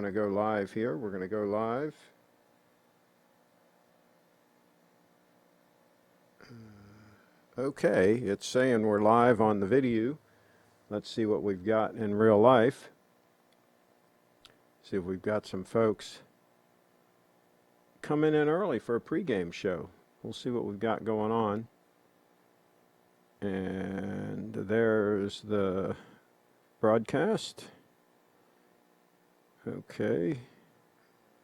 going to go live here. We're going to go live. Okay, it's saying we're live on the video. Let's see what we've got in real life. See if we've got some folks coming in early for a pregame show. We'll see what we've got going on. And there's the broadcast. Okay.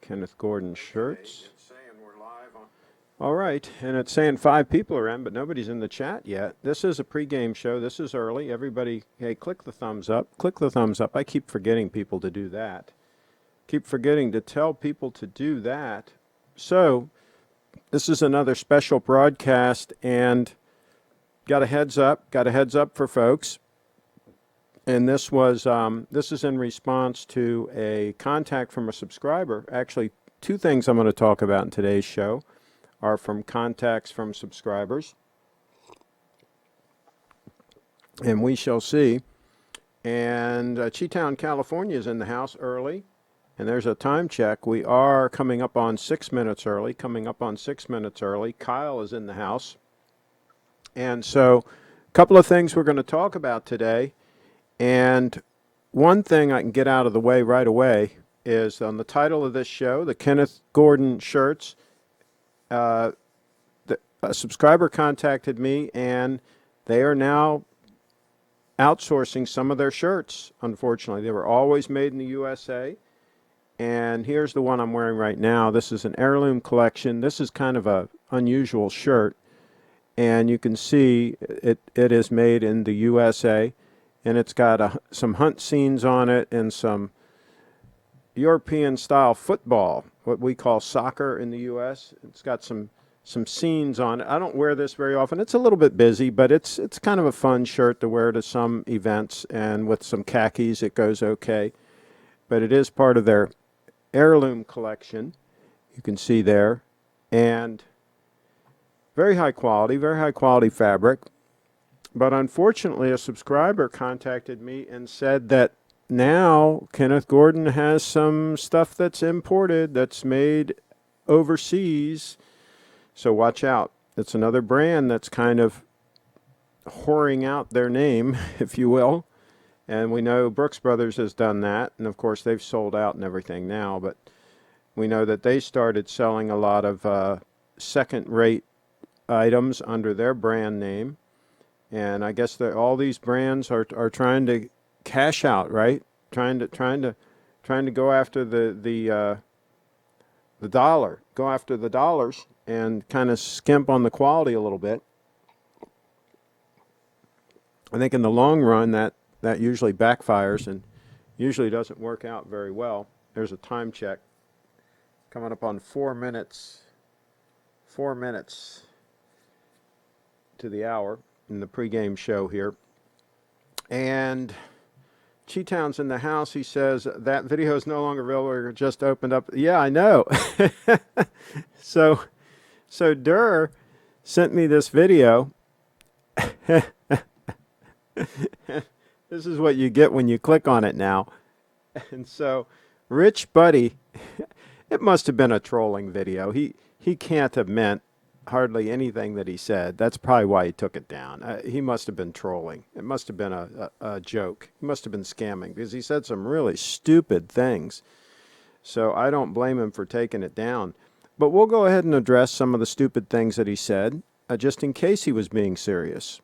Kenneth Gordon shirts. All right, and it's saying 5 people are in, but nobody's in the chat yet. This is a pregame show. This is early. Everybody, hey, click the thumbs up. Click the thumbs up. I keep forgetting people to do that. Keep forgetting to tell people to do that. So, this is another special broadcast, and got a heads up for folks. And this is in response to a contact from a subscriber. Actually, 2 things I'm going to talk about in today's show are from contacts from subscribers. And we shall see. And Cheetown, California is in the house early. And there's a time check. We are coming up on 6 minutes early. Kyle is in the house. And so a couple of things we're going to talk about today. And one thing I can get out of the way right away is on the title of this show, the Kenneth Gordon shirts. A subscriber contacted me, and they are now outsourcing some of their shirts, unfortunately. They were always made in the USA, and here's the one I'm wearing right now. This is an Heirloom Collection. This is kind of a unusual shirt, and you can see it is made in the USA, and it's got some hunt scenes on it and some European-style football, what we call soccer in the U.S. It's got some scenes on it. I don't wear this very often. It's a little bit busy, but it's kind of a fun shirt to wear to some events, and with some khakis it goes okay. But it is part of their Heirloom Collection. You can see there. And very high quality fabric. But unfortunately, a subscriber contacted me and said that now Kenneth Gordon has some stuff that's imported, that's made overseas. So watch out. It's another brand that's kind of whoring out their name, if you will. And we know Brooks Brothers has done that. And of course, they've sold out and everything now. But we know that they started selling a lot of second-rate items under their brand name. And I guess that all these brands are trying to cash out, right? Trying to go after the dollar, go after the dollars, and kind of skimp on the quality a little bit. I think in the long run that usually backfires and usually doesn't work out very well. There's a time check coming up on 4 minutes. 4 minutes to the hour in the pregame show here. And Cheetown's in the house. He says that video is no longer available. It just opened up. Yeah, I know. So Durr sent me this video. This is what you get when you click on it now. And so Rich Buddy, it must have been a trolling video. He can't have meant hardly anything that he said. That's probably why he took it down. He must have been trolling. It must have been a joke. He must have been scamming because he said some really stupid things. So I don't blame him for taking it down. But we'll go ahead and address some of the stupid things that he said, just in case he was being serious.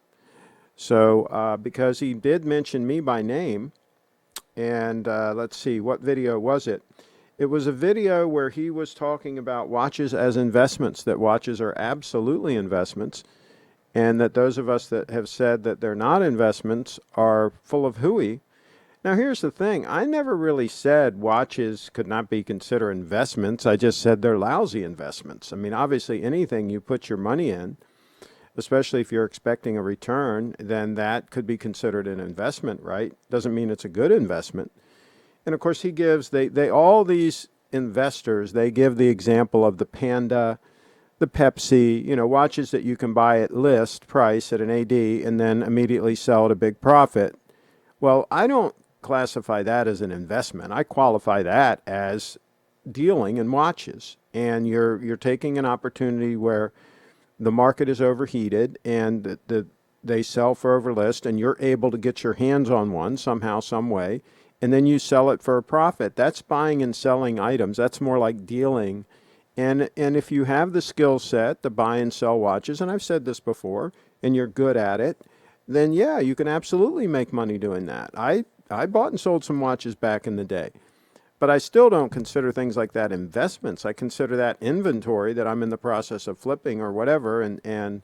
So because he did mention me by name, and let's see, what video was it? It was a video where he was talking about watches as investments, that watches are absolutely investments, and that those of us that have said that they're not investments are full of hooey. Now, here's the thing. I never really said watches could not be considered investments. I just said they're lousy investments. I mean, obviously, anything you put your money in, especially if you're expecting a return, then that could be considered an investment, right? Doesn't mean it's a good investment. And of course, he gives, all these investors, they give the example of the Panda, the Pepsi, watches that you can buy at list price at an AD and then immediately sell at a big profit. Well, I don't classify that as an investment. I qualify that as dealing in watches. And you're taking an opportunity where the market is overheated and they sell for over list, and you're able to get your hands on one somehow, some way, and then you sell it for a profit. That's buying and selling items. That's more like dealing. And if you have the skill set to buy and sell watches, and I've said this before, and you're good at it, then yeah, you can absolutely make money doing that. I bought and sold some watches back in the day. But I still don't consider things like that investments. I consider that inventory that I'm in the process of flipping or whatever, and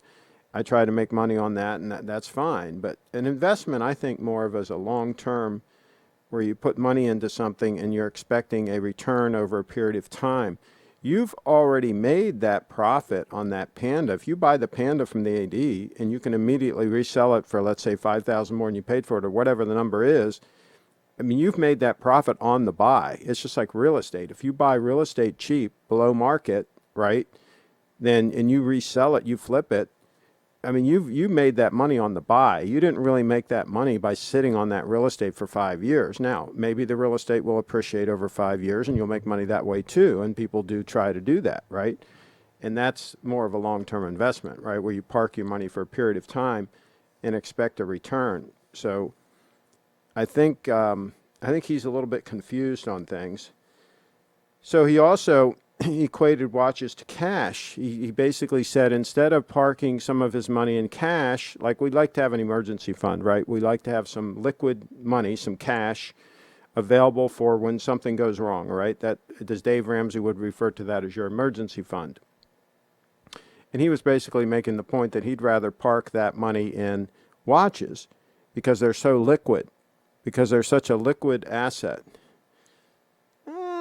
I try to make money on that, and that's fine. But an investment, I think more of as a long-term, where you put money into something and you're expecting a return over a period of time. You've already made that profit on that Panda. If you buy the Panda from the AD and you can immediately resell it for, let's say, $5,000 more than you paid for it, or whatever the number is, I mean, you've made that profit on the buy. It's just like real estate. If you buy real estate cheap, below market, right, then and you resell it, you flip it, I mean, you made that money on the buy. You didn't really make that money by sitting on that real estate for 5 years. Now, maybe the real estate will appreciate over 5 years, and you'll make money that way too, and people do try to do that, right? And that's more of a long-term investment, right, where you park your money for a period of time and expect a return. So I think he's a little bit confused on things. So he also equated watches to cash. He basically said instead of parking some of his money in cash, like we'd like to have an emergency fund, right? We like to have some liquid money, some cash available for when something goes wrong, right? That, as Dave Ramsey would refer to that as your emergency fund. And he was basically making the point that he'd rather park that money in watches because they're so liquid, because they're such a liquid asset.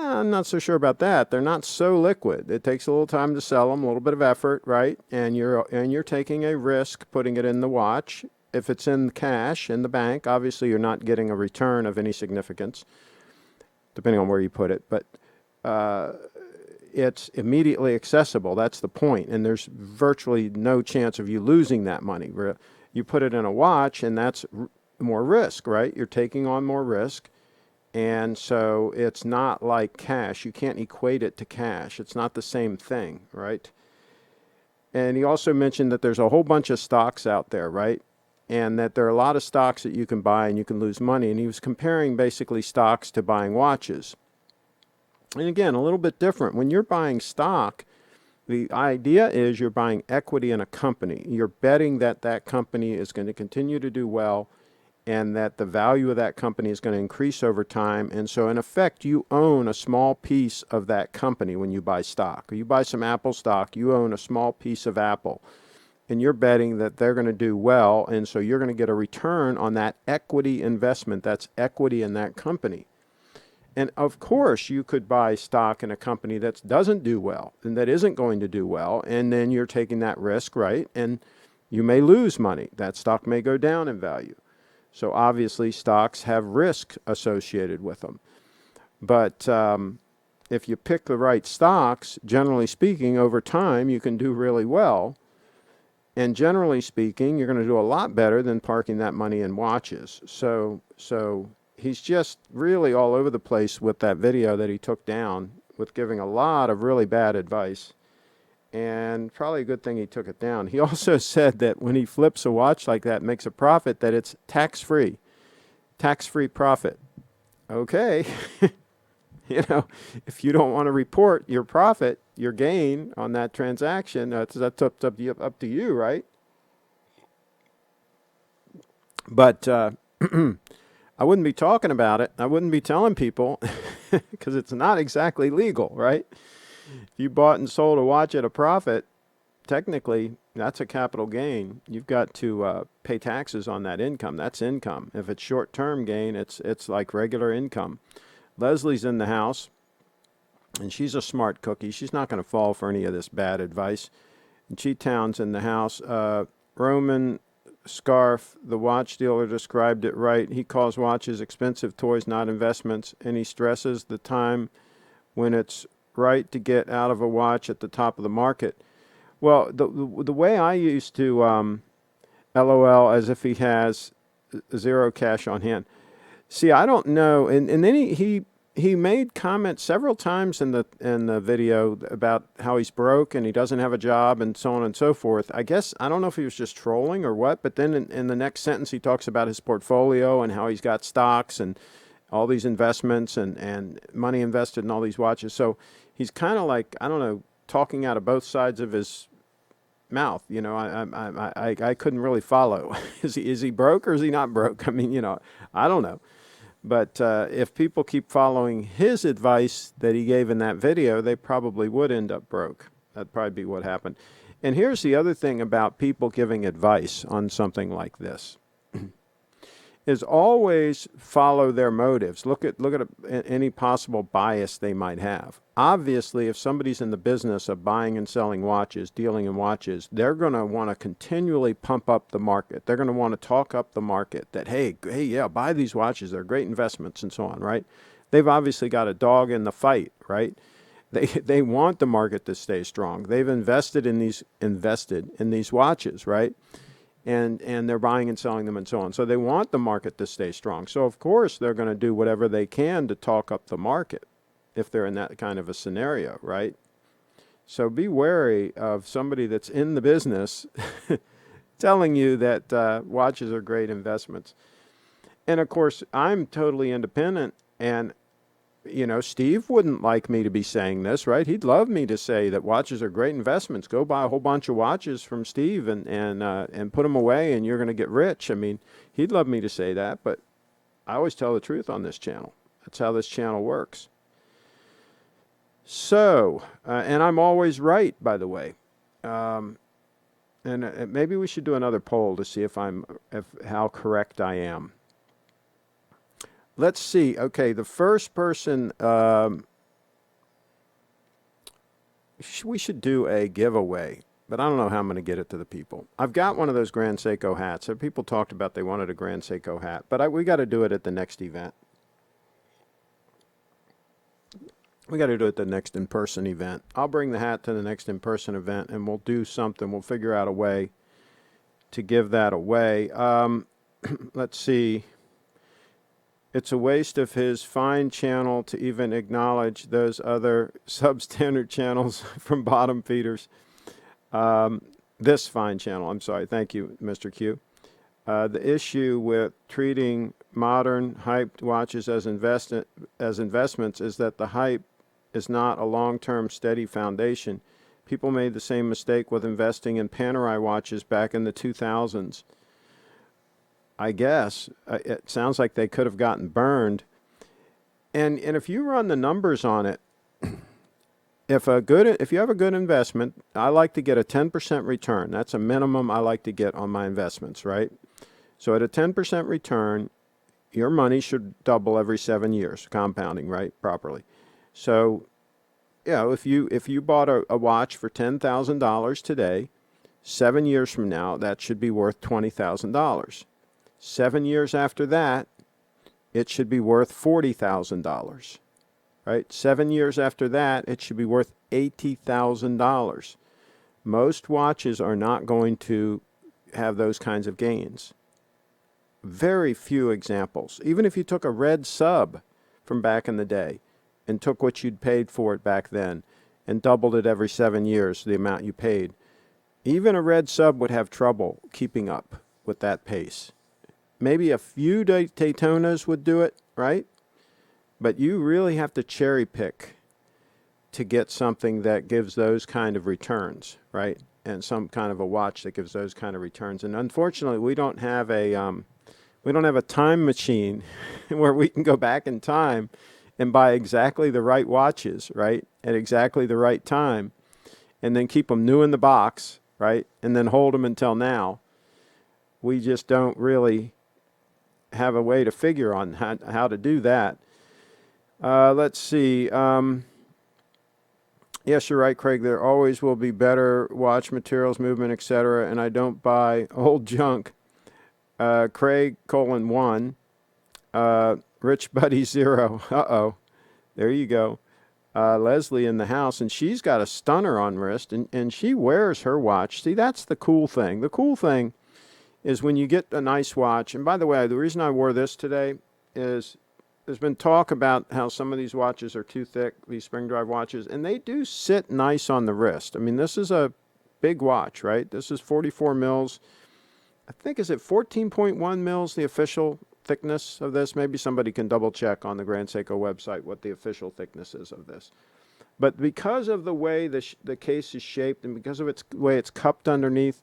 I'm not so sure about that. They're not so liquid. It takes a little time to sell them, a little bit of effort, right? And you're taking a risk putting it in the watch. If it's in cash in the bank, obviously you're not getting a return of any significance, depending on where you put it. But it's immediately accessible. That's the point. And there's virtually no chance of you losing that money. You put it in a watch, and that's more risk, right? You're taking on more risk. And so it's not like cash. You can't equate it to cash. It's not the same thing, right? And he also mentioned that there's a whole bunch of stocks out there, right? And that there are a lot of stocks that you can buy and you can lose money. And he was comparing basically stocks to buying watches. And again, a little bit different. When you're buying stock, the idea is you're buying equity in a company. You're betting that that company is going to continue to do well, and that the value of that company is going to increase over time. And so, in effect, you own a small piece of that company when you buy stock. Or you buy some Apple stock, you own a small piece of Apple. And you're betting that they're going to do well, and so you're going to get a return on that equity investment. That's equity in that company. And, of course, you could buy stock in a company that doesn't do well and that isn't going to do well, and then you're taking that risk, right? And you may lose money. That stock may go down in value. So obviously stocks have risk associated with them. But if you pick the right stocks, generally speaking, over time you can do really well. And generally speaking, you're going to do a lot better than parking that money in watches. So he's just really all over the place with that video that he took down, with giving a lot of really bad advice. And probably a good thing he took it down. He also said that when he flips a watch like that, makes a profit, that it's tax-free profit. Okay. If you don't want to report your profit, your gain on that transaction, that's up to you, right? But I wouldn't be talking about it. I wouldn't be telling people because it's not exactly legal, right? If you bought and sold a watch at a profit, technically that's a capital gain. You've got to pay taxes on that income. That's income. If it's short-term gain, it's like regular income. Leslie's in the house, and she's a smart cookie. She's not going to fall for any of this bad advice. And Cheetown's in the house. Roman Scarf, the watch dealer, described it right. He calls watches expensive toys, not investments, and he stresses the time when it's right to get out of a watch at the top of the market. Well, the way I used to LOL as if he has zero cash on hand. See, I don't know. And then he made comments several times in the video about how he's broke and he doesn't have a job and so on and so forth. I guess I don't know if he was just trolling or what, but then in the next sentence he talks about his portfolio and how he's got stocks and all these investments and money invested in all these watches. So he's kind of like, I don't know, talking out of both sides of his mouth. You know, I couldn't really follow. Is he broke or is he not broke? I mean, you know, I don't know. But if people keep following his advice that he gave in that video, they probably would end up broke. That'd probably be what happened. And here's the other thing about people giving advice on something like this. Is always follow their motives. Look at any possible bias they might have. Obviously, if somebody's in the business of buying and selling watches, dealing in watches, they're going to want to continually pump up the market. They're going to want to talk up the market that, hey, yeah, buy these watches. They're great investments and so on, right? They've obviously got a dog in the fight, right? They want the market to stay strong. They've invested in these watches, right? And they're buying and selling them and so on. So they want the market to stay strong. So, of course, they're going to do whatever they can to talk up the market if they're in that kind of a scenario, right? So be wary of somebody that's in the business telling you that watches are great investments. And, of course, I'm totally independent, and you know, Steve wouldn't like me to be saying this, right? He'd love me to say that watches are great investments. Go buy a whole bunch of watches from Steve and put them away and you're going to get rich. I mean, he'd love me to say that, but I always tell the truth on this channel. That's how this channel works. So, and I'm always right, by the way. And maybe we should do another poll to see how correct I am. Let's see. Okay, the first person, we should do a giveaway, but I don't know how I'm going to get it to the people. I've got one of those Grand Seiko hats. So people talked about they wanted a Grand Seiko hat, but we got to do it at the next event. We got to do it at the next in-person event. I'll bring the hat to the next in-person event, and we'll do something. We'll figure out a way to give that away. Let's see. It's a waste of his fine channel to even acknowledge those other substandard channels from bottom feeders. This fine channel, I'm sorry. Thank you, Mr. Q. The issue with treating modern hyped watches as investments is that the hype is not a long-term steady foundation. People made the same mistake with investing in Panerai watches back in the 2000s. I guess it sounds like they could have gotten burned. And if you run the numbers on it, if you have a good investment, I like to get a 10% return. That's a minimum I like to get on my investments, right? So at a 10% return, your money should double every 7 years, compounding, right, properly. So, yeah, if you bought a watch for $10,000 today, 7 years from now, that should be worth $20,000. 7 years after that, it should be worth $40,000, right? 7 years after that, it should be worth $80,000. Most watches are not going to have those kinds of gains. Very few examples. Even if you took a red sub from back in the day and took what you'd paid for it back then and doubled it every 7 years, the amount you paid, even a red sub would have trouble keeping up with that pace. Maybe a few Daytonas would do it, right? But you really have to cherry pick to get something that gives those kind of returns, right? And some kind of a watch that gives those kind of returns. And unfortunately, we don't have a time machine where we can go back in time and buy exactly the right watches, right, at exactly the right time, and then keep them new in the box, right, and then hold them until now. We just don't really have a way to figure on how to do that. Let's see. Yes, you're right, Craig. There always will be better watch materials, movement, etc., and I don't buy old junk. Craig, :1. Rich Buddy 0. Uh-oh. There you go. Leslie in the house, and she's got a stunner on wrist, and she wears her watch. See, that's the cool thing. The cool thing is when you get a nice watch, and by the way, the reason I wore this today is there's been talk about how some of these watches are too thick, these spring drive watches, and they do sit nice on the wrist. I mean, this is a big watch, right? This is 44 mils. I think, is it 14.1 mils, the official thickness of this? Maybe somebody can double check on the Grand Seiko website what the official thickness is of this. But because of the way the case is shaped and because of its way it's cupped underneath,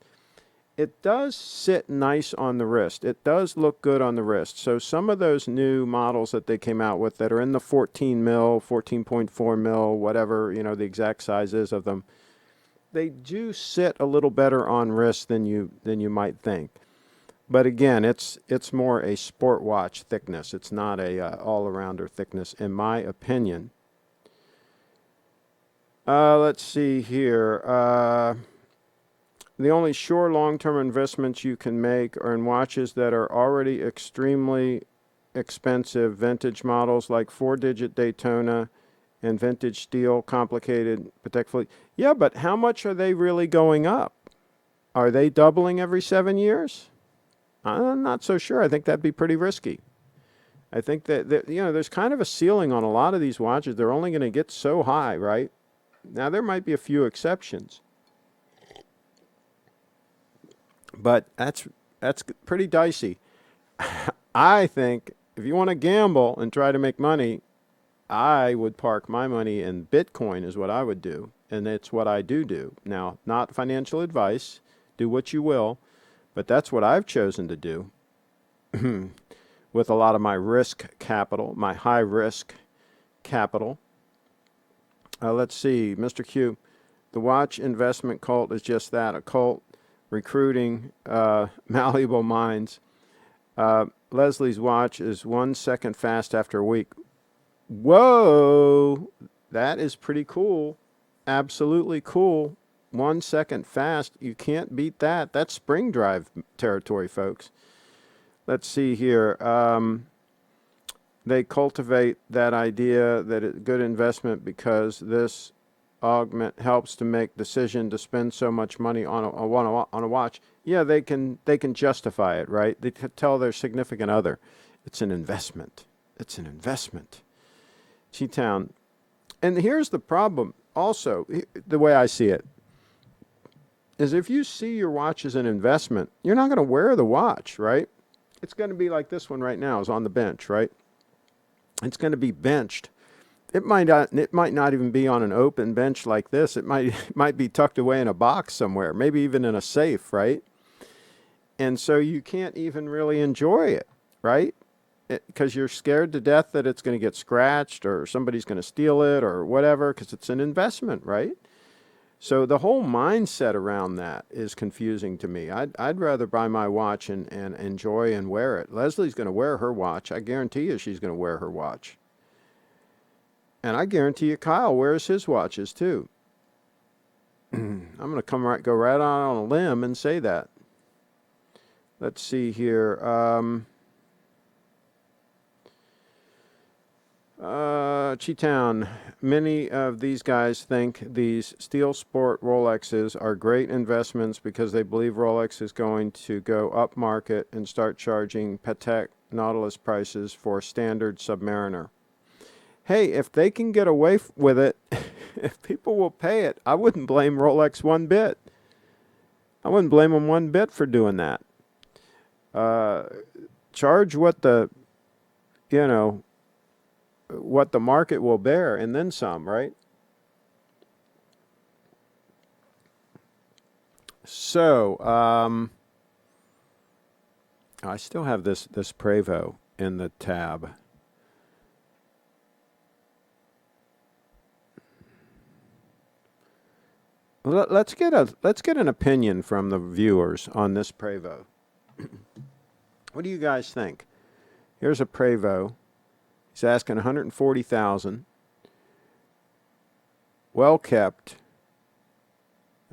it does sit nice on the wrist. It does look good on the wrist. So some of those new models that they came out with that are in the 14 mil, 14.4 mil, whatever, you know, the exact size is of them, they do sit a little better on wrist than you might think. But again, it's more a sport watch thickness. It's not a all-arounder thickness, in my opinion. Let's see here. The only sure long-term investments you can make are in watches that are already extremely expensive vintage models like 4-digit Daytona and vintage steel, complicated Patek Philippe. Yeah, but how much are they really going up? Are they doubling every 7 years? I'm not so sure. I think that'd be pretty risky. I think that you know, there's kind of a ceiling on a lot of these watches. They're only going to get so high, right? Now, there might be a few exceptions. But that's pretty dicey. I think if you want to gamble and try to make money, I would park my money in Bitcoin is what I would do. And it's what I do. Now, not financial advice. Do what you will. But that's what I've chosen to do with a lot of my risk capital, my high risk capital. Let's see, Mr. Q. The watch investment cult is just that, a cult recruiting malleable minds. Leslie's watch is 1 second fast after a week. Whoa, that is pretty cool. Absolutely cool. 1 second fast. You can't beat that. That's spring drive territory, folks. Let's see here. They cultivate that idea that it's a good investment because this augment helps to make decision to spend so much money on a watch. Yeah, they can justify it, right? They tell their significant other, it's an investment. It's an investment. G-Town. And here's the problem also, the way I see it, is if you see your watch as an investment, you're not going to wear the watch, right? It's going to be like this one right now is on the bench, right? It's going to be benched. It might not even be on an open bench like this. It might be tucked away in a box somewhere, maybe even in a safe, right? And so you can't even really enjoy it, right? Because you're scared to death that it's going to get scratched or somebody's going to steal it or whatever, because it's an investment, right? So the whole mindset around that is confusing to me. I'd rather buy my watch and enjoy and wear it. Leslie's going to wear her watch. I guarantee you she's going to wear her watch. And I guarantee you Kyle wears his watches too. I'm going to go right on a limb and say that. Let's see here. Chi-Town, many of these guys think these steel sport Rolexes are great investments because they believe Rolex is going to go up market and start charging Patek Nautilus prices for standard Submariner. Hey, if they can get away with it, if people will pay it, I wouldn't blame Rolex one bit. I wouldn't blame them one bit for doing that. Charge what the market will bear, and then some, right? So, I still have this Prevost in the tab. Let's get an opinion from the viewers on this Prevost. What do you guys think? Here's a Prevost. He's asking $140,000. Well kept.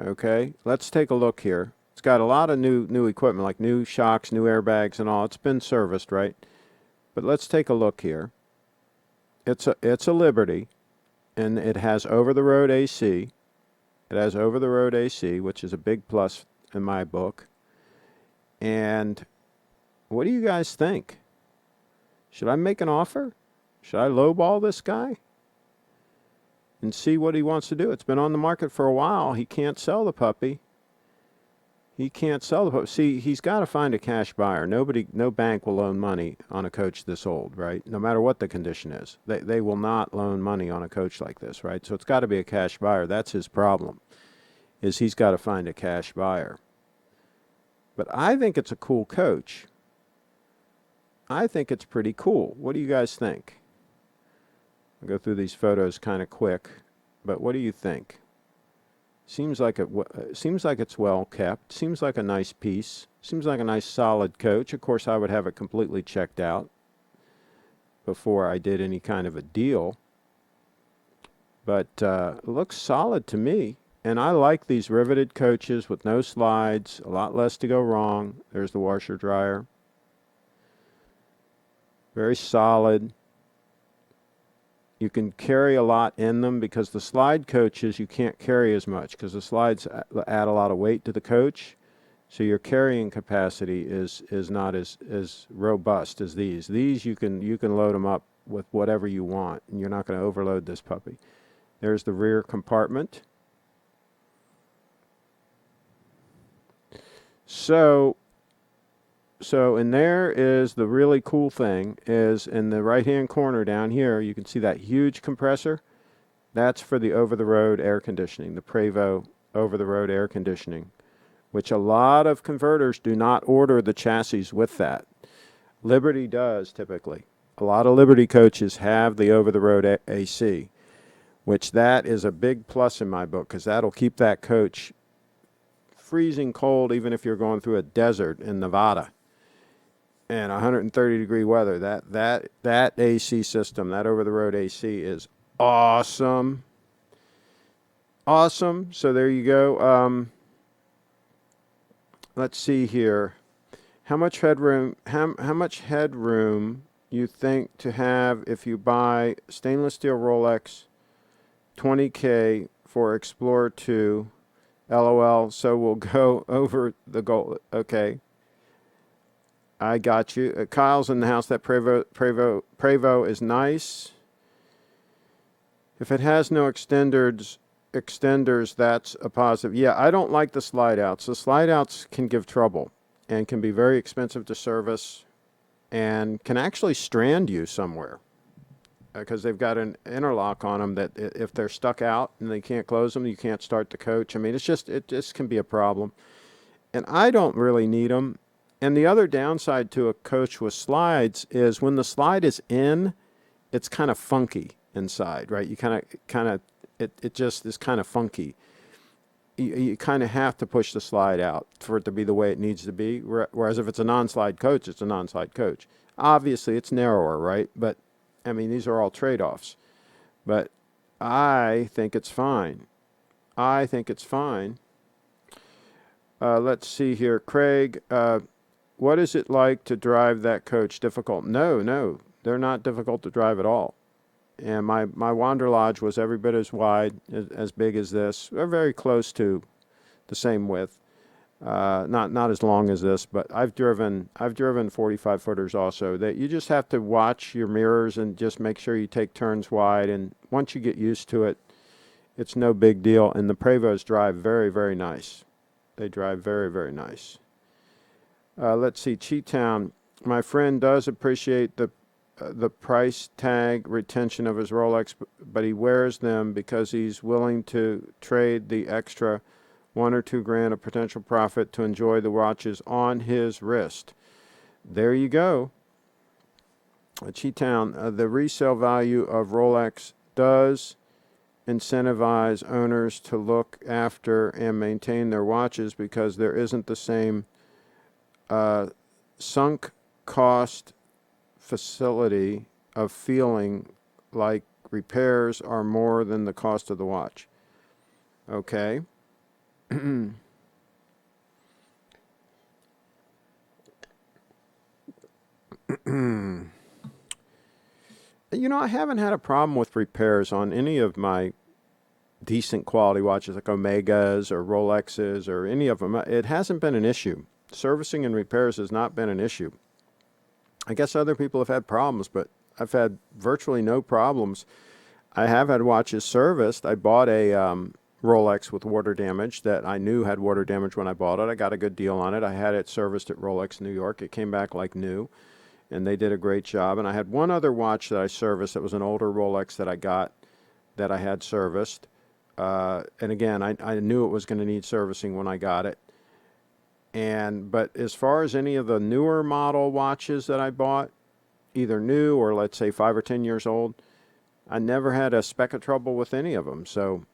Okay, let's take a look here. It's got a lot of new equipment, like new shocks, new airbags, and all. It's been serviced, right? But let's take a look here. It's a Liberty, and it has over-the-road AC. It has over-the-road AC, which is a big plus in my book. And what do you guys think? Should I make an offer? Should I lowball this guy and see what he wants to do? It's been on the market for a while. He can't sell the puppy. He can't sell the puppy. See, he's got to find a cash buyer. No bank will loan money on a coach this old, right? No matter what the condition is. They will not loan money on a coach like this, right? So it's got to be a cash buyer. That's his problem, is he's got to find a cash buyer. But I think it's a cool coach. I think it's pretty cool. What do you guys think? I'll go through these photos kind of quick, but what do you think? Seems like it's well kept. Seems like a nice piece. Seems like a nice solid coach. Of course, I would have it completely checked out before I did any kind of a deal. But it looks solid to me. And I like these riveted coaches with no slides, a lot less to go wrong. There's the washer dryer. Very solid. You can carry a lot in them, because the slide coaches you can't carry as much because the slides add a lot of weight to the coach. So your carrying capacity is not as robust as these. These you can load them up with whatever you want, and you're not going to overload this puppy. There's the rear compartment. So and there is the really cool thing, is in the right-hand corner down here, you can see that huge compressor. That's for the over-the-road air conditioning, the Prevo over-the-road air conditioning, which a lot of converters do not order the chassis with that. Liberty does typically. A lot of Liberty coaches have the over-the-road AC, which that is a big plus in my book, because that'll keep that coach freezing cold even if you're going through a desert in Nevada and 130-degree weather. That AC system, that over-the-road AC, is awesome. Awesome. So there you go. Let's see here. How much headroom? How much headroom you think to have if you buy stainless steel Rolex, $20K for Explorer 2? LOL. So we'll go over the goal. Okay. I got you. Kyle's in the house. That Prevo is nice. If it has no extenders, that's a positive. Yeah, I don't like the slide outs. The slide outs can give trouble and can be very expensive to service and can actually strand you somewhere, because they've got an interlock on them that if they're stuck out and they can't close them, you can't start the coach. I mean, it just can be a problem. And I don't really need them. And the other downside to a coach with slides is when the slide is in, it's kind of funky inside, right? You it just is kind of funky. You kind of have to push the slide out for it to be the way it needs to be. Whereas if it's a non-slide coach, it's a non-slide coach. Obviously, it's narrower, right? But I mean, these are all trade-offs. But I think it's fine. I think it's fine. Let's see here. Craig, what is it like to drive that coach? Difficult? No, they're not difficult to drive at all. And my Wander Lodge was every bit as wide, as big as this. They're very close to the same width. Not as long as this, but I've driven 45 footers also. That you just have to watch your mirrors and just make sure you take turns wide. And once you get used to it, it's no big deal. And the Prevos drive very, very nice. They drive very, very nice. Let's see, Cheetown. My friend does appreciate the price tag retention of his Rolex, but he wears them because he's willing to trade the extra $1 or $2 grand of potential profit to enjoy the watches on his wrist. There you go. Cheetown, the resale value of Rolex does incentivize owners to look after and maintain their watches because there isn't the same sunk cost facility of feeling like repairs are more than the cost of the watch. Okay. You know, I haven't had a problem with repairs on any of my decent quality watches like Omegas or Rolexes or any of them. It hasn't been an issue. Servicing and repairs has not been an issue. I guess other people have had problems, but I've had virtually no problems. I have had watches serviced. I bought a Rolex with water damage that I knew had water damage when I bought it. I got a good deal on it. I had it serviced at Rolex New York. It came back like new, and they did a great job. And I had one other watch that I serviced. It was an older Rolex that I got that I had serviced. And again, I knew it was going to need servicing when I got it. But as far as any of the newer model watches that I bought, either new or let's say 5 or 10 years old, I never had a speck of trouble with any of them. So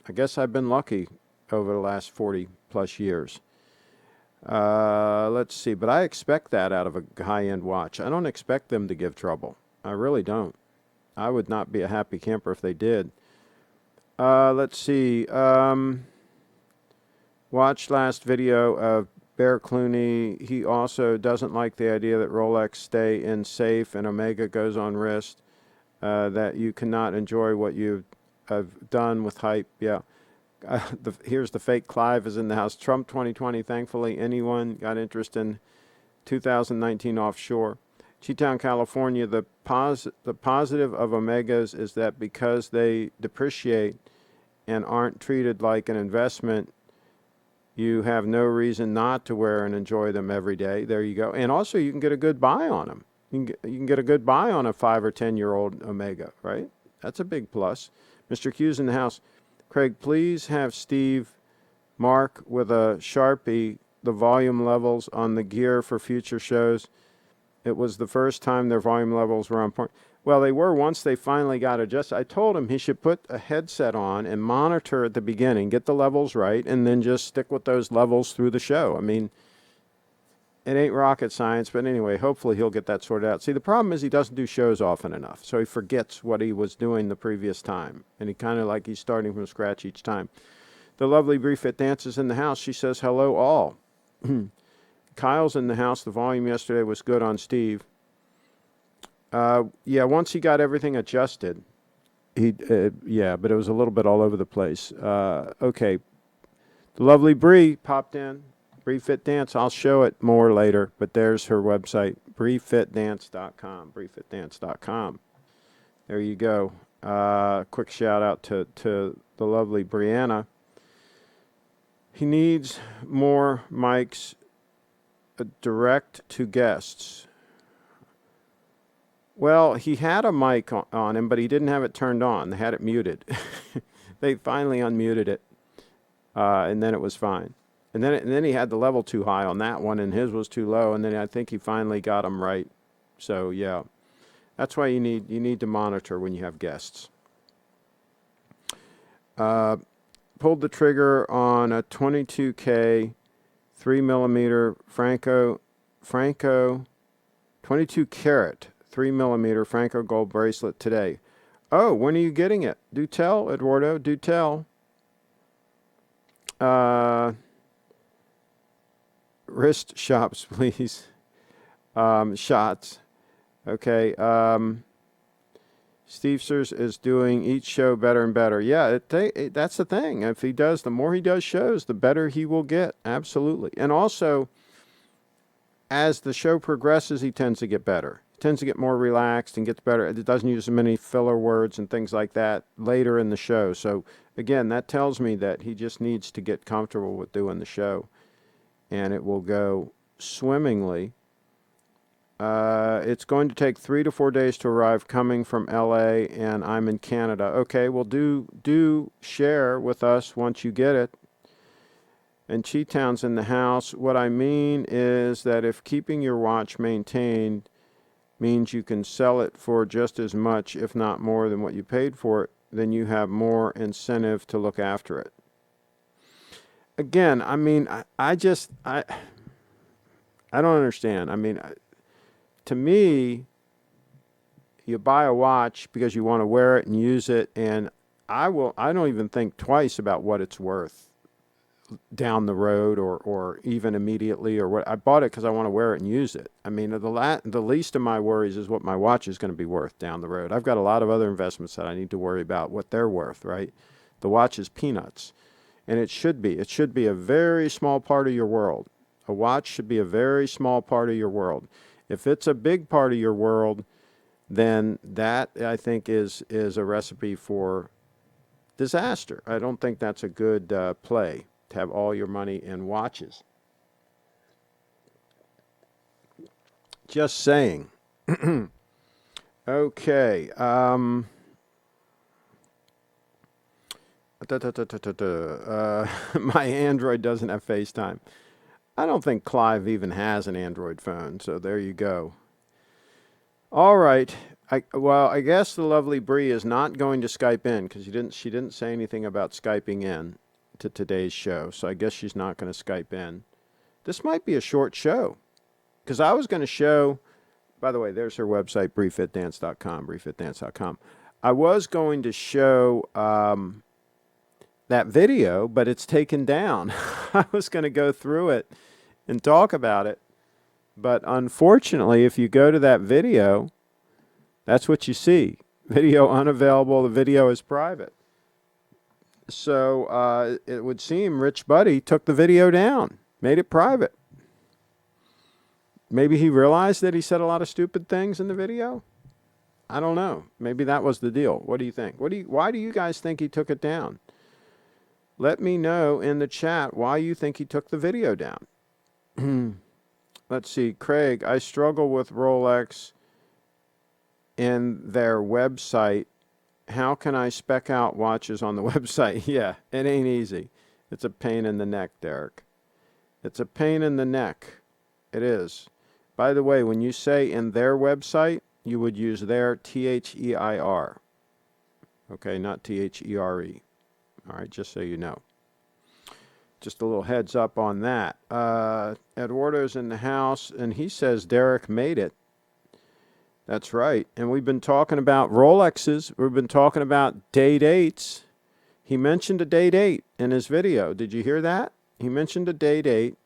I guess I've been lucky over the last 40 plus years. Let's see, but I expect that out of a high-end watch. I don't expect them to give trouble. I really don't. I would not be a happy camper if they did. Let's see. Watched last video of Bear Clooney. He also doesn't like the idea that Rolex stay in safe and Omega goes on wrist. That you cannot enjoy what you have done with hype. Yeah. Here's the fake Clive is in the house. Trump 2020. Thankfully, anyone got interest in 2019 offshore. Cheetown, California. The positive of Omegas is that because they depreciate and aren't treated like an investment, you have no reason not to wear and enjoy them every day. There you go. And also, you can get a good buy on them. You can get a good buy on a 5 or 10-year-old Omega, right? That's a big plus. Mr. Q's in the house. Craig, please have Steve mark with a Sharpie the volume levels on the gear for future shows. It was the first time their volume levels were on point. Well, they were once they finally got adjusted. I told him he should put a headset on and monitor at the beginning, get the levels right, and then just stick with those levels through the show. I mean, it ain't rocket science, but anyway, hopefully he'll get that sorted out. See, the problem is he doesn't do shows often enough, so he forgets what he was doing the previous time, and he kind of like he's starting from scratch each time. The lovely Brief Fit Dance is in the house. She says, hello all. Kyle's in the house. The volume yesterday was good on Steve. Yeah, once he got everything adjusted, yeah, but it was a little bit all over the place. Okay. The lovely Bree popped in. Bree Fit Dance. I'll show it more later, but there's her website, BreeFitDance.com. BreeFitDance.com. There you go. Quick shout out to the lovely Brianna. He needs more mics direct to guests. Well, he had a mic on him, but he didn't have it turned on. They had it muted. They finally unmuted it, and then it was fine. And then he had the level too high on that one, and his was too low. And then I think he finally got them right. So yeah, that's why you need to monitor when you have guests. Pulled the trigger on a 22K 3mm Franco 22 karat 3mm Franco gold bracelet today. Oh, when are you getting it? Do tell, Eduardo. Do tell. Wrist shops, please. Shots. Okay. Stevesters is doing each show better and better. Yeah, that's the thing. If he does, the more he does shows, the better he will get. Absolutely. And also, as the show progresses, he tends to get better. He tends to get more relaxed and gets better. It doesn't use as many filler words and things like that later in the show. So, again, that tells me that he just needs to get comfortable with doing the show. And it will go swimmingly. It's going to take 3 to 4 days to arrive coming from LA, and I'm in Canada. Okay, well, do share with us once you get it. And Cheetown's in the house. What I mean is that if keeping your watch maintained means you can sell it for just as much, if not more, than what you paid for it, then you have more incentive to look after it. Again, I mean, I don't understand. I mean, to me, you buy a watch because you want to wear it and use it, and I don't even think twice about what it's worth down the road or even immediately or what. I bought it because I want to wear it and use it. I mean, the least of my worries is what my watch is going to be worth down the road. I've got a lot of other investments that I need to worry about what they're worth, right? The watch is peanuts, and it should be. It should be a very small part of your world. A watch should be a very small part of your world. If it's a big part of your world, then that, I think, is a recipe for disaster. I don't think that's a good play, to have all your money in watches. Just saying. Okay. My Android doesn't have FaceTime. I don't think Clive even has an Android phone, so there you go. All right. I guess the lovely Bree is not going to Skype in because she didn't say anything about Skyping in to today's show, so I guess she's not going to Skype in. This might be a short show because I was going to show. By the way, there's her website, briefitdance.com, briefitdance.com. I was going to show that video, but it's taken down. I was going to go through it and talk about it. But unfortunately, if you go to that video, that's what you see. Video unavailable. The video is private. So it would seem Rich Buddy took the video down, made it private. Maybe he realized that he said a lot of stupid things in the video. I don't know. Maybe that was the deal. What do you think? Why do you guys think he took it down? Let me know in the chat why you think he took the video down. Let's see. Craig, I struggle with Rolex in their website. How can I spec out watches on the website? Yeah, it ain't easy. It's a pain in the neck, Derek. It's a pain in the neck. It is. By the way, when you say in their website, you would use their, T-H-E-I-R. Okay, not T-H-E-R-E. All right, just so you know. Just a little heads up on that. Eduardo's in the house, and he says Derek made it. That's right. And we've been talking about Rolexes. We've been talking about day dates. He mentioned a day date in his video. Did you hear that? He mentioned a day date.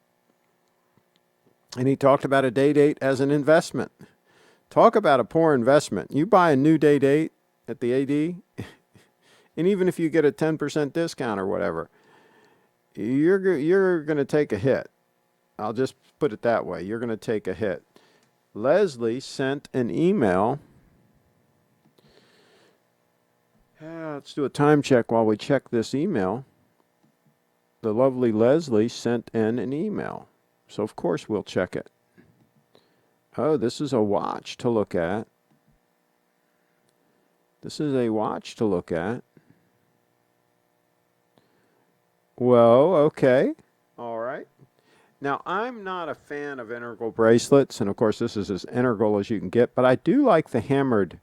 And he talked about a day date as an investment. Talk about a poor investment. You buy a new day date at the AD, and even if you get a 10% discount or whatever, you're going to take a hit. I'll just put it that way. You're going to take a hit. Leslie sent an email. Let's do a time check while we check this email. The lovely Leslie sent in an email. So, of course, we'll check it. Oh, this is a watch to look at. This is a watch to look at. Well, okay. All right. Now, I'm not a fan of integral bracelets, and of course, this is as integral as you can get, but I do like the hammered.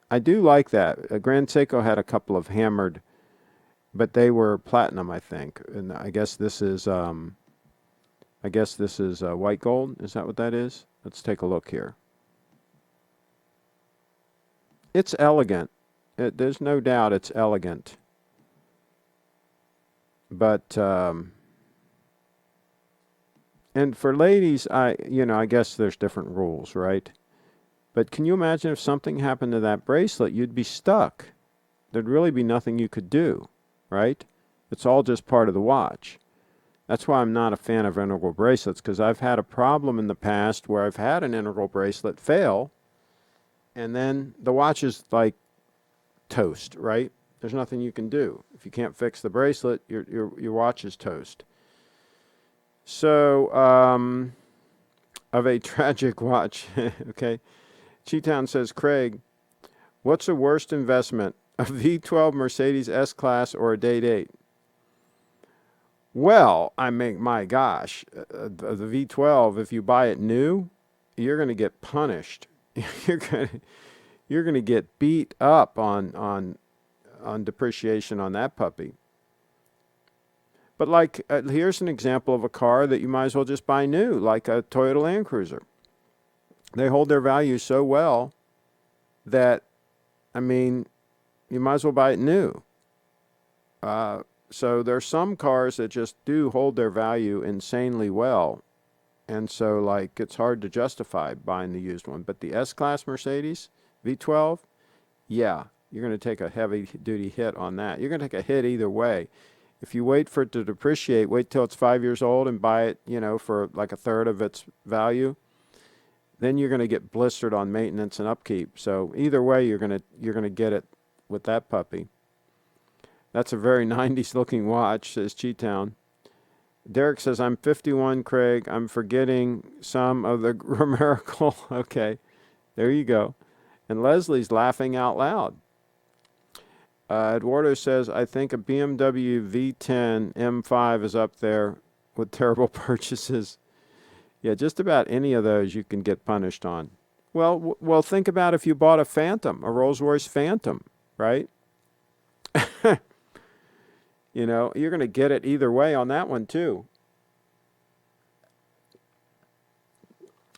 I do like that. Grand Seiko had a couple of hammered, but they were platinum, I think. And I guess this is white gold. Is that what that is? Let's take a look here. It's elegant. There's no doubt it's elegant. But, and for ladies, I guess there's different rules, right? But can you imagine if something happened to that bracelet, you'd be stuck. There'd really be nothing you could do, right? It's all just part of the watch. That's why I'm not a fan of integral bracelets, because I've had a problem in the past where I've had an integral bracelet fail, and then the watch is like toast, right? There's nothing you can do. If you can't fix the bracelet, your watch is toast. So, of a tragic watch, okay. Cheetown says, Craig, what's the worst investment, a V12 Mercedes S-Class or a Date 8? Well, I mean, my gosh, the V12, if you buy it new, you're going to get punished. You're going to get beat up on depreciation on that puppy. But like, here's an example of a car that you might as well just buy new, like a Toyota Land Cruiser. They hold their value so well that, I mean, you might as well buy it new. So there's some cars that just do hold their value insanely well. And so, like, it's hard to justify buying the used one. But the S-Class Mercedes, V12, yeah, you're going to take a heavy-duty hit on that. You're going to take a hit either way. If you wait for it to depreciate, wait till it's 5 years old and buy it, for like a third of its value, then you're going to get blistered on maintenance and upkeep. So either way, you're going to get it with that puppy. That's a very 90s looking watch, says Cheetown. Derek says, I'm 51, Craig. I'm forgetting some of the grammatical. Okay, there you go. And Leslie's laughing out loud. Eduardo says, I think a BMW V10 M5 is up there with terrible purchases. Yeah, just about any of those you can get punished on. Well, think about if you bought a Phantom, a Rolls-Royce Phantom, right? You know, you're going to get it either way on that one, too.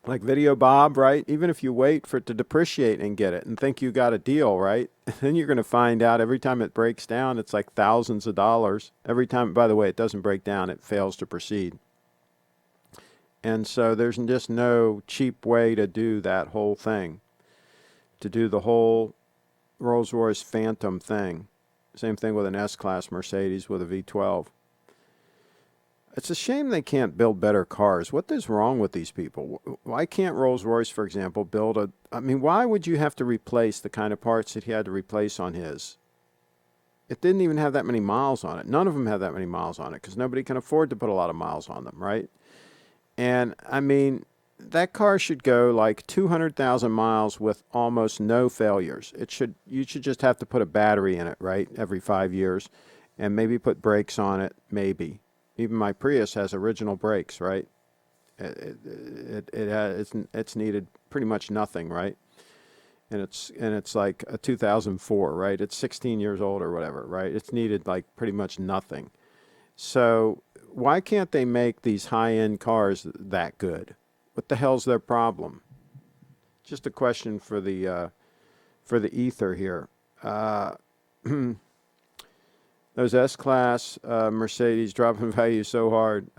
Like Video Bob, right? Even if you wait for it to depreciate and get it and think you got a deal, right? Then you're going to find out every time it breaks down, it's like thousands of dollars. Every time, by the way, it doesn't break down, it fails to proceed. And so there's just no cheap way to do that whole thing, to do the whole Rolls-Royce Phantom thing. Same thing with an S-Class Mercedes with a V12. It's a shame they can't build better cars. What is wrong with these people? Why can't Rolls-Royce, for example, build a... I mean, why would you have to replace the kind of parts that he had to replace on his? It didn't even have that many miles on it. None of them have that many miles on it because nobody can afford to put a lot of miles on them, right? And, I mean, that car should go like 200,000 miles with almost no failures. You should just have to put a battery in it, right, every 5 years, and maybe put brakes on it, maybe. Even my Prius has original brakes, right? It's needed pretty much nothing, right? And it's like a 2004, right? It's 16 years old or whatever, right? It's needed like pretty much nothing. So why can't they make these high-end cars that good? What the hell's their problem? Just a question for the ether here. Those S-Class Mercedes dropping value so hard.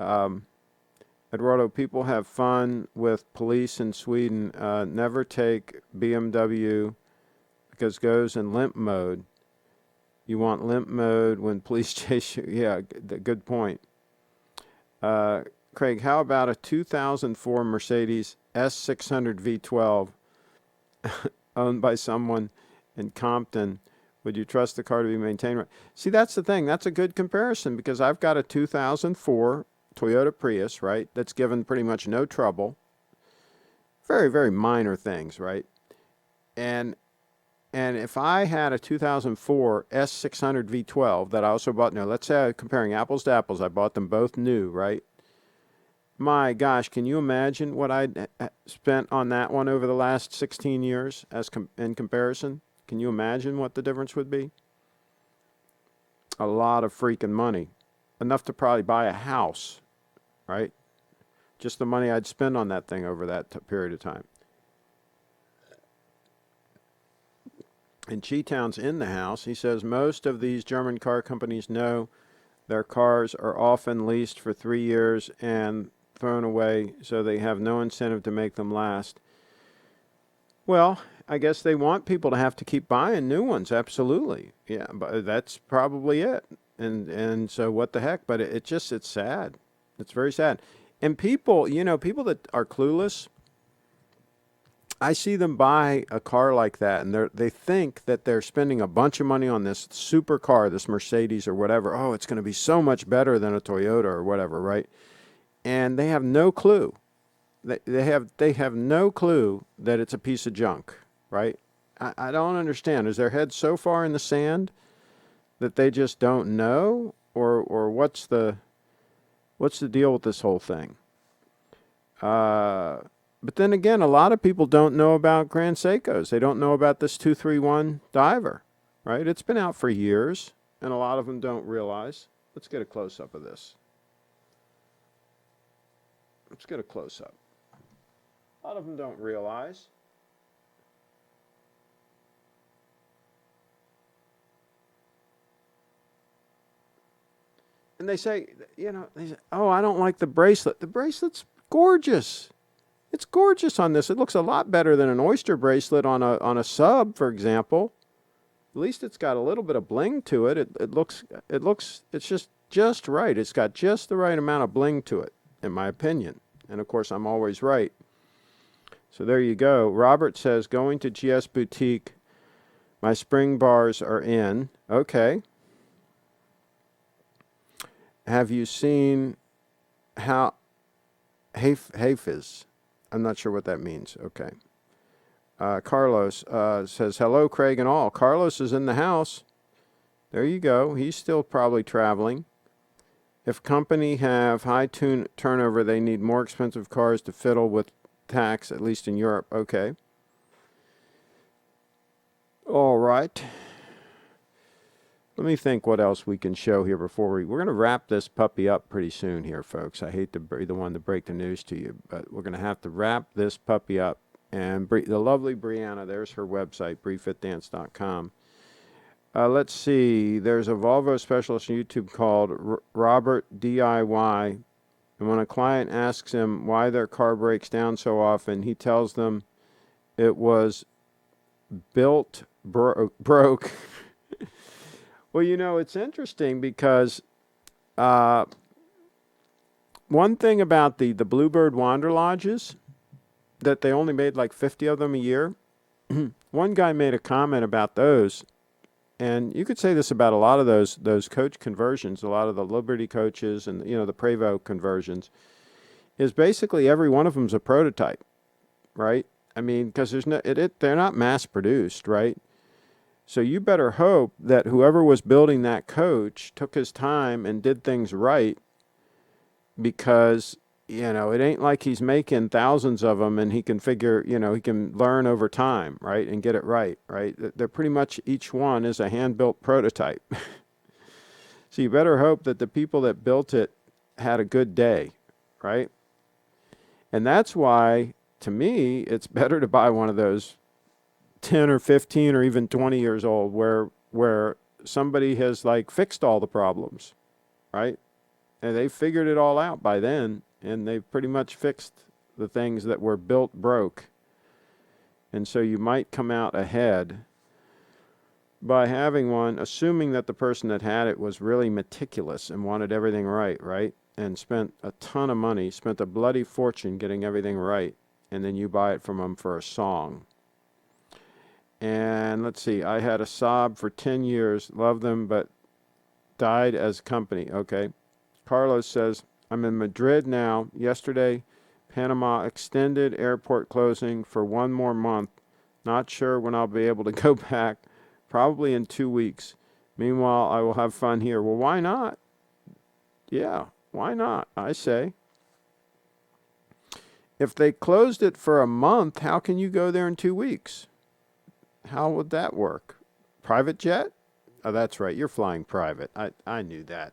Eduardo, people have fun with police in Sweden. Never take BMW because goes in limp mode. You want limp mode when police chase you. Yeah, good point. Craig, how about a 2004 Mercedes S600 V12 owned by someone in Compton? Would you trust the car to be maintained right? See, that's the thing. That's a good comparison because I've got a 2004 Toyota Prius, right, that's given pretty much no trouble. Very, very minor things, right? And if I had a 2004 S600 V12 that I also bought new, let's say I'm comparing apples to apples, I bought them both new, right? My gosh, can you imagine what I spent on that one over the last 16 years in comparison? Can you imagine what the difference would be? A lot of freaking money. Enough to probably buy a house, right? Just the money I'd spend on that thing over that period of time. And Cheetown's in the house. He says most of these German car companies know their cars are often leased for 3 years and thrown away, so they have no incentive to make them last. Well, I guess they want people to have to keep buying new ones. Absolutely. Yeah, but that's probably it. And so what the heck? But it's sad. It's very sad. And people, people that are clueless, I see them buy a car like that, and they think that they're spending a bunch of money on this super car, this Mercedes or whatever. Oh, it's going to be so much better than a Toyota or whatever, right? And they have no clue. They have no clue that it's a piece of junk, right? I don't understand. Is their head so far in the sand that they just don't know, or what's the deal with this whole thing? But then again, a lot of people don't know about Grand Seikos. They don't know about this 231 diver, right? It's been out for years, and a lot of them don't realize. Let's get a close-up of this. Let's get a close-up. A lot of them don't realize. And they say, oh, I don't like the bracelet. The bracelet's gorgeous. It's gorgeous on this. It looks a lot better than an oyster bracelet on a sub, for example. At least it's got a little bit of bling to it. It looks it's just right. It's got just the right amount of bling to it, in my opinion. And of course, I'm always right. So there you go. Robert says, going to GS Boutique. My spring bars are in. Okay. Have you seen how Hafiz? I'm not sure what that means. Okay. Carlos says, hello, Craig and all. Carlos is in the house. There you go. He's still probably traveling. If company have high turnover, they need more expensive cars to fiddle with tax, at least in Europe. Okay. All right. Let me think what else we can show here before we're going to wrap this puppy up pretty soon here, folks. I hate to be the one to break the news to you, but we're going to have to wrap this puppy up. And the lovely Brianna, there's her website, brieffitdance.com. Let's see. There's a Volvo specialist on YouTube called Robert DIY. And when a client asks him why their car breaks down so often, he tells them it was built broke. Well, you know, it's interesting because one thing about the Bluebird Wander Lodges, that they only made like 50 of them a year. One guy made a comment about those, and you could say this about a lot of those coach conversions, a lot of the Liberty coaches and, you know, the Prevost conversions, is basically every one of them's a prototype, right? I mean, because they're not mass produced, right? So you better hope that whoever was building that coach took his time and did things right, because, you know, it ain't like he's making thousands of them and he can figure, you know, he can learn over time, right, and get it right, right? They're pretty much, each one is a hand-built prototype. So you better hope that the people that built it had a good day, right? And that's why, to me, it's better to buy one of those 10 or 15 or even 20 years old where somebody has like fixed all the problems, right? And they figured it all out by then, and they've pretty much fixed the things that were built broke. And so you might come out ahead by having one, assuming that the person that had it was really meticulous and wanted everything right, right? And spent a ton of money, spent a bloody fortune getting everything right, and then you buy it from them for a song. And let's see, I had a Saab for 10 years, loved them, but died as a company. Okay. Carlos says, I'm in Madrid now. Yesterday, Panama extended airport closing for one more month. Not sure when I'll be able to go back. Probably in 2 weeks. Meanwhile, I will have fun here. Well, why not? Yeah, why not? I say. If they closed it for a month, how can you go there in 2 weeks? How would that work? Private jet? Oh, that's right. You're flying private. I knew that.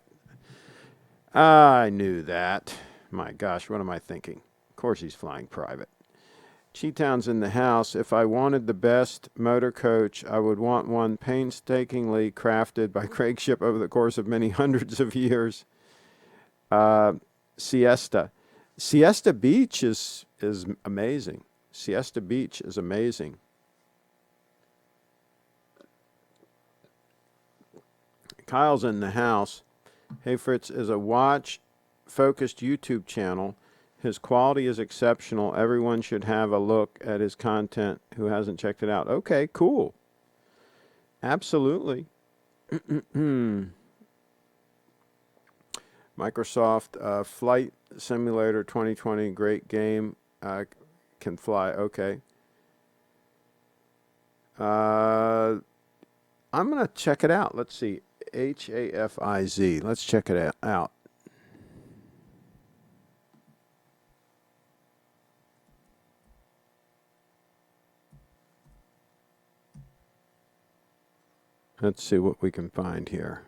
I knew that. My gosh, what am I thinking? Of course he's flying private. Cheetown's in the house. If I wanted the best motor coach, I would want one painstakingly crafted by CraigShipp over the course of many hundreds of years. Siesta. Siesta Beach is amazing. Siesta Beach is amazing. Kyle's in the house. Hey Fritz is a watch-focused YouTube channel. His quality is exceptional. Everyone should have a look at his content who hasn't checked it out. Okay, cool. Absolutely. Microsoft Flight Simulator 2020, great game. Can fly. Okay. I'm going to check it out. Let's see. Hafiz. Let's check it out. Let's see what we can find here.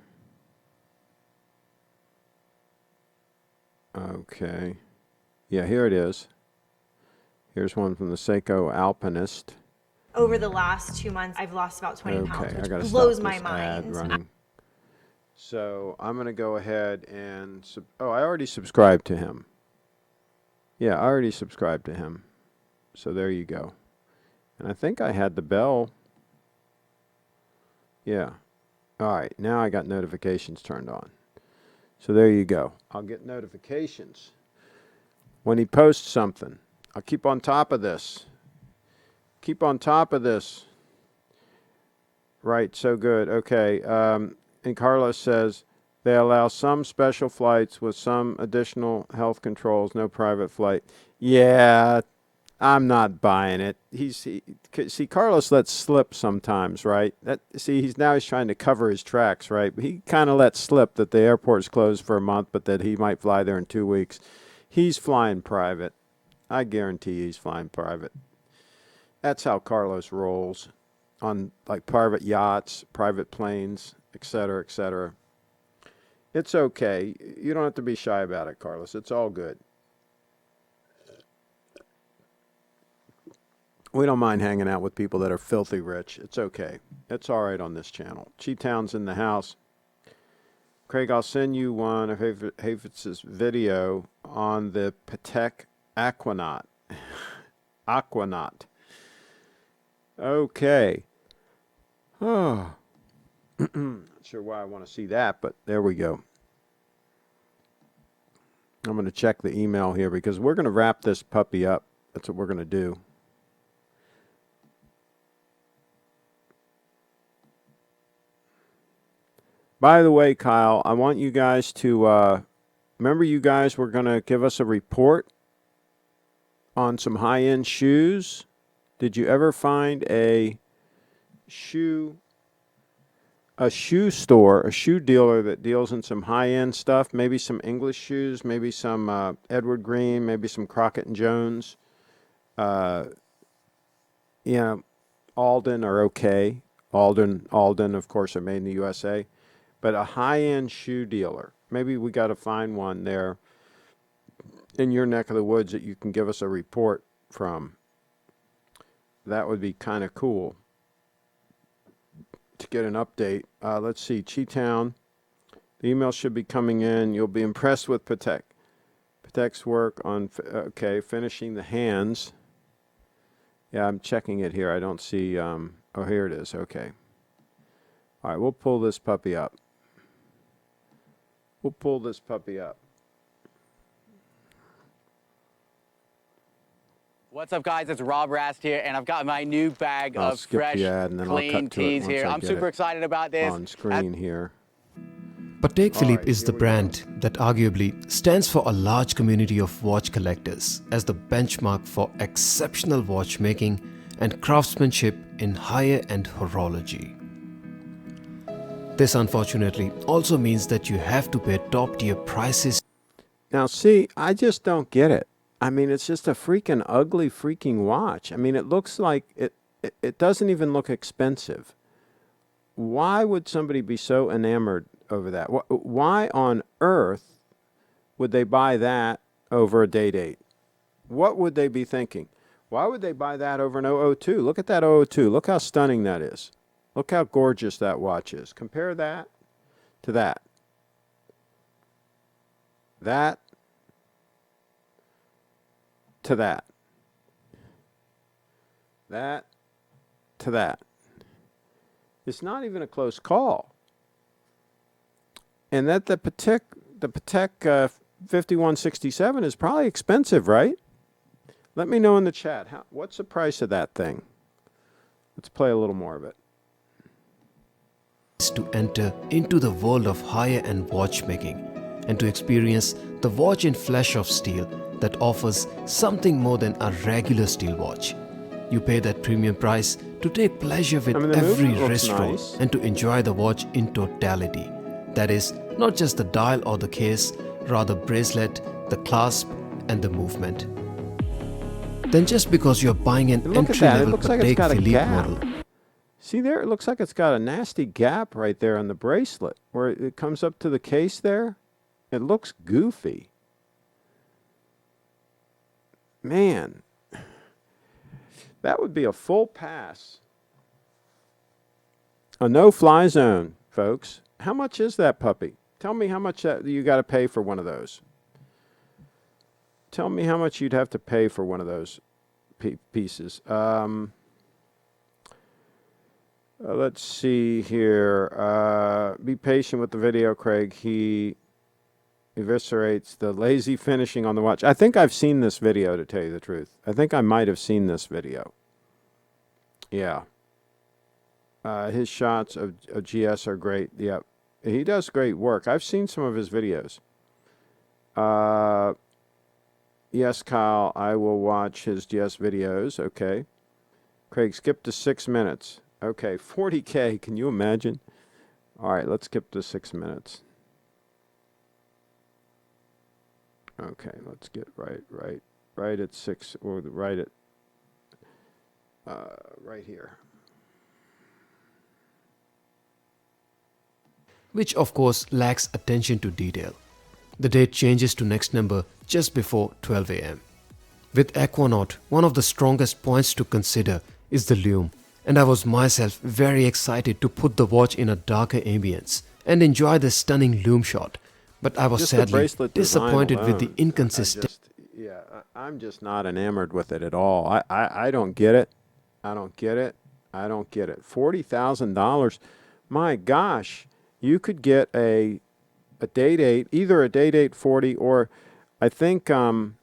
Okay. Yeah, here it is. Here's one from the Seiko Alpinist. Over the last 2 months, I've lost about 20 pounds, which blows my mind. So I'm going to go ahead and... I already subscribed to him. Yeah, I already subscribed to him. So there you go. And I think I had the bell. Yeah. All right, now I got notifications turned on. So there you go. I'll get notifications when he posts something. I'll keep on top of this. Keep on top of this. Right, so good. Okay. And Carlos says they allow some special flights with some additional health controls, no private flight. Yeah, I'm not buying it. See, Carlos lets slip sometimes, right? He's trying to cover his tracks, right? He kind of lets slip that the airport's closed for a month, but that he might fly there in 2 weeks. He's flying private. I guarantee he's flying private. That's how Carlos rolls on like private yachts, private planes, et cetera, et cetera. It's okay. You don't have to be shy about it, Carlos. It's all good. We don't mind hanging out with people that are filthy rich. It's okay. It's all right on this channel. Cheetown's in the house. Craig, I'll send you one of Hafitz's video on the Patek Aquanaut. Aquanaut. Okay. Oh. Not sure why I want to see that, but there we go. I'm going to check the email here because we're going to wrap this puppy up. That's what we're going to do. By the way, Kyle, I want you guys to remember you guys were going to give us a report on some high-end shoes. Did you ever find a shoe store, a shoe dealer that deals in some high-end stuff, maybe some English shoes, maybe some Edward Green, maybe some Crockett & Jones? Alden are okay. Alden, of course, are made in the USA. But a high-end shoe dealer, maybe we got to find one there in your neck of the woods that you can give us a report from. That would be kind of cool to get an update. Let's see, Cheetown. The email should be coming in. You'll be impressed with Patek. Patek's work on, finishing the hands. Yeah, I'm checking it here. I don't see, oh, here it is. Okay. All right, we'll pull this puppy up. What's up, guys? It's Rob Rast here, and I've got my new bag of fresh, clean tees here. I'm super excited about this. On screen here. Patek Philippe is the brand that arguably stands for a large community of watch collectors as the benchmark for exceptional watchmaking and craftsmanship in higher-end horology. This unfortunately also means that you have to pay top-tier prices. Now see, I just don't get it. I mean, it's just a freaking ugly freaking watch. I mean, it looks like it doesn't even look expensive. Why would somebody be so enamored over that? Why on earth would they buy that over a date? What would they be thinking? Why would they buy that over an 002? Look at that 002. Look how stunning that is. Look how gorgeous that watch is. Compare that to that. That to that. That to that. It's not even a close call. And that the Patek 5167 is probably expensive, right? Let me know in the chat. What's the price of that thing? Let's play a little more of it. To enter into the world of higher-end watchmaking and to experience the watch in flesh of steel that offers something more than a regular steel watch. You pay that premium price to take pleasure with every wrist roll and to enjoy the watch in totality. That is, not just the dial or the case, rather bracelet, the clasp and the movement. Then just because you're buying an entry-level Patek Philippe model. See there, it looks like it's got a nasty gap right there on the bracelet where it comes up to the case there. It looks goofy. Man, that would be a full pass. A no-fly zone, folks. How much is that puppy? Tell me how much you got to pay for one of those. Tell me how much you'd have to pay for one of those pieces. Let's see here. Be patient with the video, Craig. He eviscerates the lazy finishing on the watch. I think I've seen this video, to tell you the truth. I think I might have seen this video. Yeah. His shots of GS are great. Yep. He does great work. I've seen some of his videos. Yes, Kyle, I will watch his GS videos. Okay. Craig, skip to 6 minutes. Okay, 40K. Can you imagine? All right, let's skip to 6 minutes. Okay, let's get right at 6, or right at, right here. Which of course lacks attention to detail. The date changes to next number just before 12 a.m. With Aquanaut, one of the strongest points to consider is the lume, and I was myself very excited to put the watch in a darker ambience and enjoy the stunning lume shot, but I was Just the sadly bracelet design disappointed with the alone, inconsistent. I'm just not enamored with it at all. I don't get it. I don't get it. I don't get it. $40,000. My gosh, you could get a date 8, either a date 8 40, or I think Dudley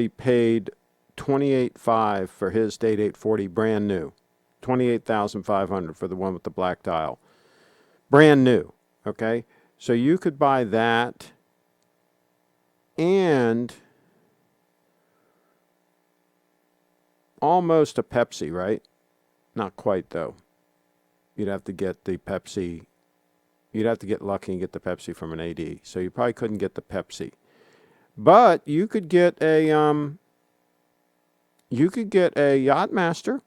paid $28,500 for his date 8 40 brand new. $28,500 for the one with the black dial. Brand new. Okay? So you could buy that and almost a Pepsi, right? Not quite, though. You'd have to get the Pepsi. You'd have to get lucky and get the Pepsi from an AD. So you probably couldn't get the Pepsi. But you could get a Yachtmaster.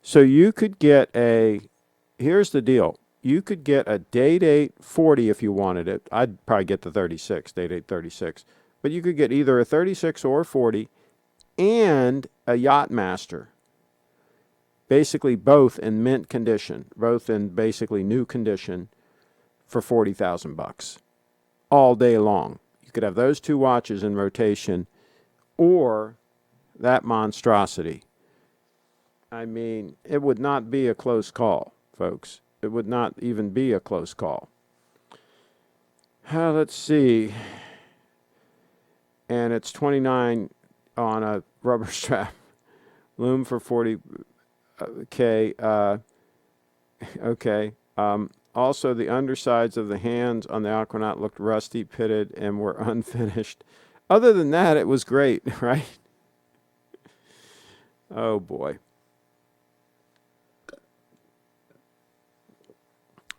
So you could get here's the deal. You could get a date 8 40 if you wanted it. I'd probably get the 36, date 8 36. But you could get either a 36 or a 40 and a Yachtmaster. Basically both in mint condition, both in basically new condition for $40,000 all day long. You could have those two watches in rotation or that monstrosity. I mean, it would not be a close call, folks. It would not even be a close call. Let's see. And it's $29 on a rubber strap. Lume for $40K. Okay. Also, the undersides of the hands on the Aquanaut looked rusty, pitted, and were unfinished. Other than that, it was great, right? Oh, boy.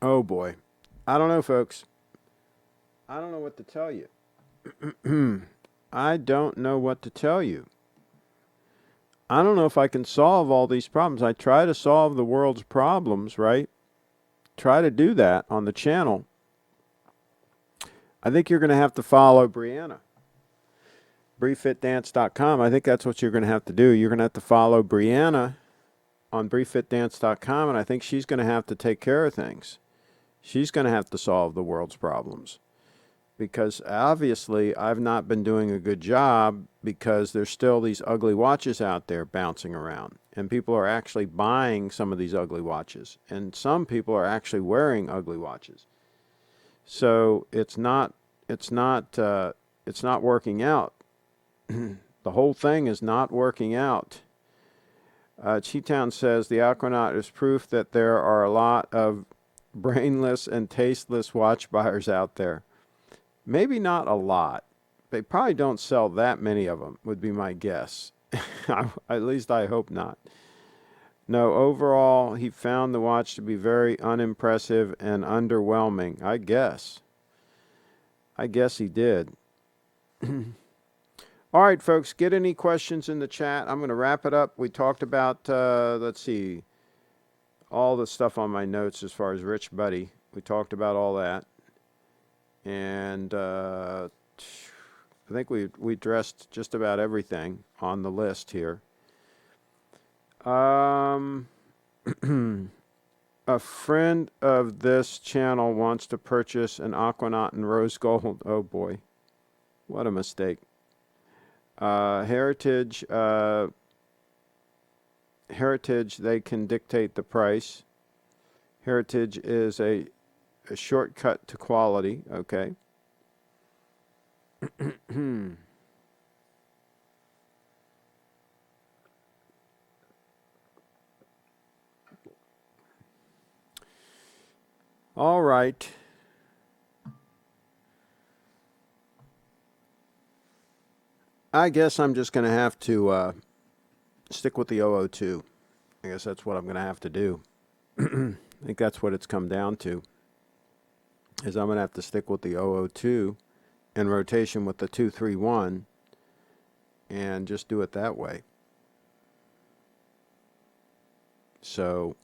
Oh, boy. I don't know, folks. I don't know what to tell you. I don't know what to tell you. I don't know if I can solve all these problems. I try to solve the world's problems, right? Try to do that on the channel. I think you're going to have to follow Brianna. BrieFitDance.com. I think that's what you're going to have to do. You're going to have to follow Brianna on BrieFitDance.com, and I think she's going to have to take care of things. She's going to have to solve the world's problems. Because obviously I've not been doing a good job because there's still these ugly watches out there bouncing around. And people are actually buying some of these ugly watches. And some people are actually wearing ugly watches. So it's not working out. The whole thing is not working out. Cheetown says the Aquanaut is proof that there are a lot of brainless and tasteless watch buyers out there. Maybe not a lot. They probably don't sell that many of them, would be my guess. At least I hope not. No, overall, he found the watch to be very unimpressive and underwhelming. I guess he did. All right, folks, get any questions in the chat. I'm going to wrap it up. We talked about, let's see, all the stuff on my notes as far as Rich Buddy. We talked about all that. And I think we addressed just about everything on the list here. A friend of this channel wants to purchase an Aquanaut in rose gold. Oh boy, what a mistake. Heritage, they can dictate the price. Heritage is a shortcut to quality, okay. All right. I guess I'm just going to have to stick with the 002. I guess that's what I'm going to have to do. I think that's what it's come down to, is I'm going to have to stick with the 002 in rotation with the 231 and just do it that way. So,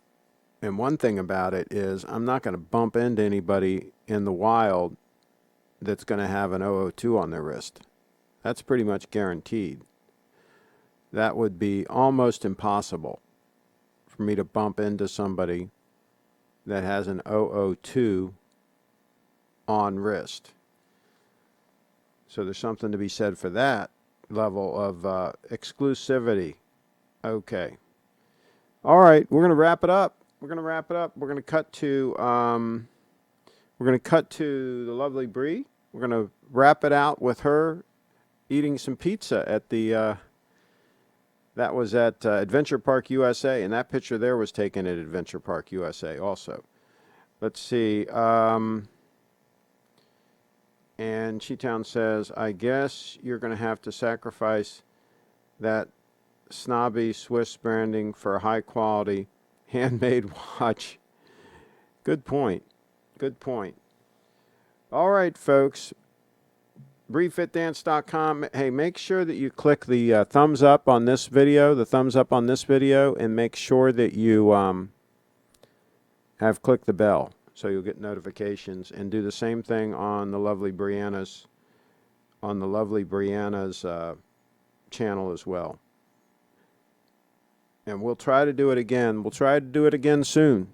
and one thing about it is I'm not going to bump into anybody in the wild that's going to have an 002 on their wrist. That's pretty much guaranteed. That would be almost impossible for me to bump into somebody that has an 002 on wrist. So there's something to be said for that level of exclusivity. Okay. All right, we're going to wrap it up. We're going to cut to the lovely Bree. We're going to wrap it out with her eating some pizza at the that was at Adventure Park USA, and that picture there was taken at Adventure Park USA also. Let's see. And Cheetown says, I guess you're going to have to sacrifice that snobby Swiss branding for a high-quality handmade watch. Good point. Good point. All right, folks. BreeFitDance.com. Hey, make sure that you click the thumbs up on this video, and make sure that you have clicked the bell so you'll get notifications, and do the same thing on the lovely Brianna's channel as well. And we'll try to do it again. We'll try to do it again soon.